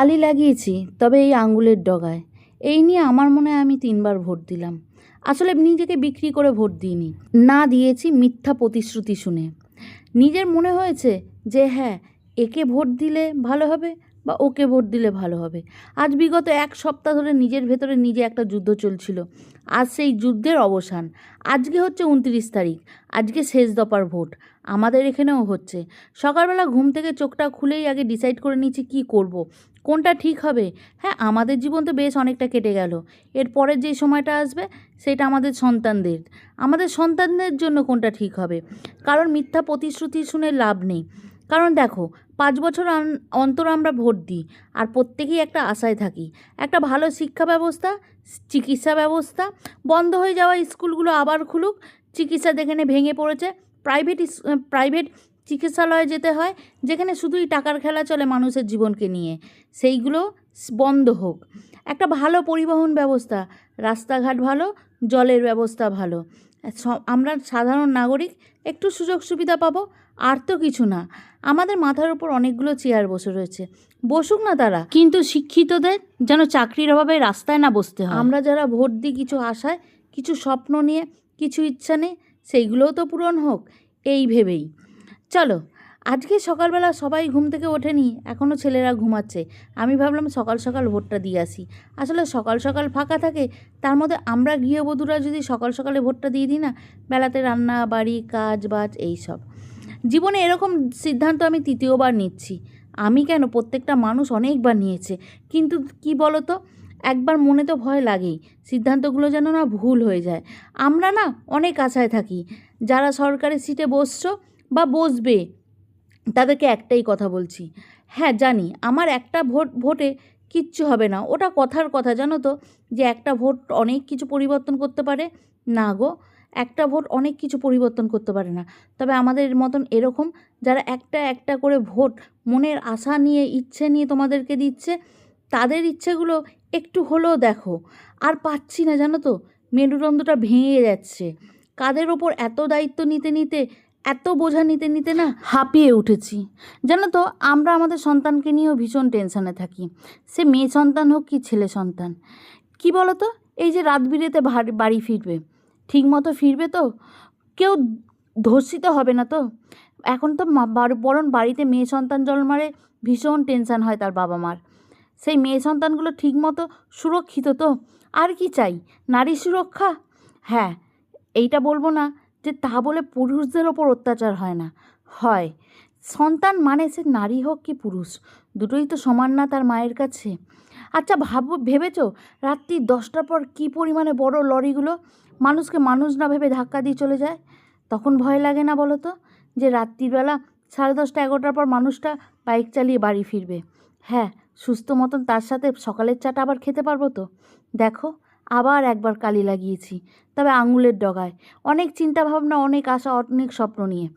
কালি লাগিয়েছি, তবে এই আঙুলের ডগায়। এই নিয়ে আমার মনে হয় আমি 3বার ভোট দিলাম। আসলে নিজেকে বিক্রি করে ভোট দিইনি, না দিয়েছি মিথ্যা প্রতিশ্রুতি শুনে। নিজের মনে হয়েছে যে হ্যাঁ, একে ভোট দিলে ভালো হবে বা ওকে ভোট দিলে ভালো হবে। আজ বিগত 1 সপ্তাহ ধরে নিজের ভেতরে নিজে একটা যুদ্ধ চলছিল। আজ সেই যুদ্ধের অবসান। আজকে হচ্ছে 29 তারিখ, আজকে শেষ দফার ভোট। আমাদের এখানেও হচ্ছে। সকালবেলা ঘুম থেকে চোখটা খুলেই আগে ডিসাইড করে নিচ্ছি কী করব, কোনটা ঠিক হবে। হ্যাঁ, আমাদের জীবন তো বেশ অনেকটা কেটে গেল। এরপরের যে সময়টা আসবে সেটা আমাদের সন্তানদের জন্য কোনটা ঠিক হবে। কারণ মিথ্যা প্রতিশ্রুতি শুনে লাভ নেই। কারণ দেখো, 5 বছর অন্তর আমরা ভোট দিই, আর প্রত্যেকেই একটা আশায় থাকি। একটা ভালো শিক্ষা ব্যবস্থা, চিকিৎসা ব্যবস্থা, বন্ধ হয়ে যাওয়া স্কুলগুলো আবার খুলুক। চিকিৎসা যেখানে ভেঙে পড়েছে, প্রাইভেট চিকিৎসালয়ে যেতে হয়, যেখানে শুধুই টাকার খেলা চলে মানুষের জীবনকে নিয়ে, সেইগুলো বন্ধ হোক। একটা ভালো পরিবহন ব্যবস্থা, রাস্তাঘাট ভালো, জলের ব্যবস্থা ভালো, আমরা সাধারণ নাগরিক একটু সুযোগ সুবিধা পাবো, আর তো কিছু না। আমাদের মাথার উপর অনেকগুলো চেয়ার বসে রয়েছে, বসুক না তারা, কিন্তু শিক্ষিতদের যেন চাকরির অভাবে রাস্তায় না বসতে হয়। আমরা যারা ভোট দিই কিছু আশায়, কিছু স্বপ্ন নিয়ে, কিছু ইচ্ছা নিয়ে, সেইগুলোও তো পূরণ হোক এই ভেবেই। চলো, আজকে সকালবেলা সবাই ঘুম থেকে ওঠেনি, এখনও ছেলেরা ঘুমাচ্ছে। আমি ভাবলাম সকাল সকাল ভোটটা দিয়ে আসি। আসলে সকাল সকাল ফাঁকা থাকে, তার মধ্যে আমরা গৃহবধূরা যদি সকাল সকালে ভোটটা দিয়ে দিই না, বেলাতে রান্না বাড়ি কাজ বাজ এইসব। জীবনে এরকম সিদ্ধান্ত আমি 3য়বার নিচ্ছি। আমি কেন, প্রত্যেকটা মানুষ অনেকবার নিয়েছে, কিন্তু কি বলো তো, একবার মনে তো ভয় লাগেই, সিদ্ধান্তগুলো যেন না ভুল হয়ে যায়। আমরা না অনেক আশায় থাকি। যারা সরকারি সিটে বসছো বা বসবে, তাদেরকে একটাই কথা বলছি, হ্যাঁ জানি আমার একটা ভোটে কিচ্ছু হবে না, ওটা কথার কথা, জানো তো, যে একটা ভোট অনেক কিছু পরিবর্তন করতে পারে। না গো, একটা ভোট অনেক কিছু পরিবর্তন করতে পারে না। তবে আমাদের মতন এরকম যারা একটা একটা করে ভোট মনের আশা নিয়ে, ইচ্ছে নিয়ে তোমাদেরকে দিচ্ছে, তাদের ইচ্ছেগুলো একটু হলেও দেখো। আর পাচ্ছি না, জানো তো, মেরুদণ্ডটা ভেঙে যাচ্ছে। কাদের ওপর এত দায়িত্ব নিতে নিতে, এত বোঝা নিতে নিতে না হাঁপিয়ে উঠেছি। জানো তো, আমরা আমাদের সন্তানকে নিয়েও ভীষণ টেনশানে থাকি, সে মেয়ে সন্তান হোক কি ছেলে সন্তান। কি বলো তো, এই যে রাত বিরেতে বাড়ি ফিরবে, ঠিক মতো ফিরবে তো? কেউ ধর্ষিত হবে না তো? এখন তো বরং বাড়িতে মেয়ে সন্তান জন্মালে ভীষণ টেনশান হয় তার বাবা মার। সেই মেয়ে সন্তানগুলো ঠিক মতো সুরক্ষিত তো? আর কি চাই, নারী সুরক্ষা। হ্যাঁ, এইটা বলবো না যে তা বলে পুরুষদের ওপর অত্যাচার হয় না, হয়। সন্তান মানে সে নারী হোক কি পুরুষ, দুটোই তো সমান না তার মায়ের কাছে। আচ্ছা ভেবেছো রাত্রি 10টার পর কী পরিমাণে বড় লরিগুলো মানুষকে মানুষ না ভেবে ধাক্কা দিয়ে চলে যায়? তখন ভয় লাগে না বলো তো, যে রাত্রিবেলা 10:30 11টার পর মানুষটা বাইক চালিয়ে বাড়ি ফিরবে? হ্যাঁ, সুস্থ মতন তার সাথে সকালের চাটা আবার খেতে পারবো তো। দেখো, আবার একবার কালি লাগিয়েছি, তবে আঙুলের ডগায়। অনেক চিন্তা ভাবনা, অনেক আশা, অনেক স্বপ্ন নিয়ে।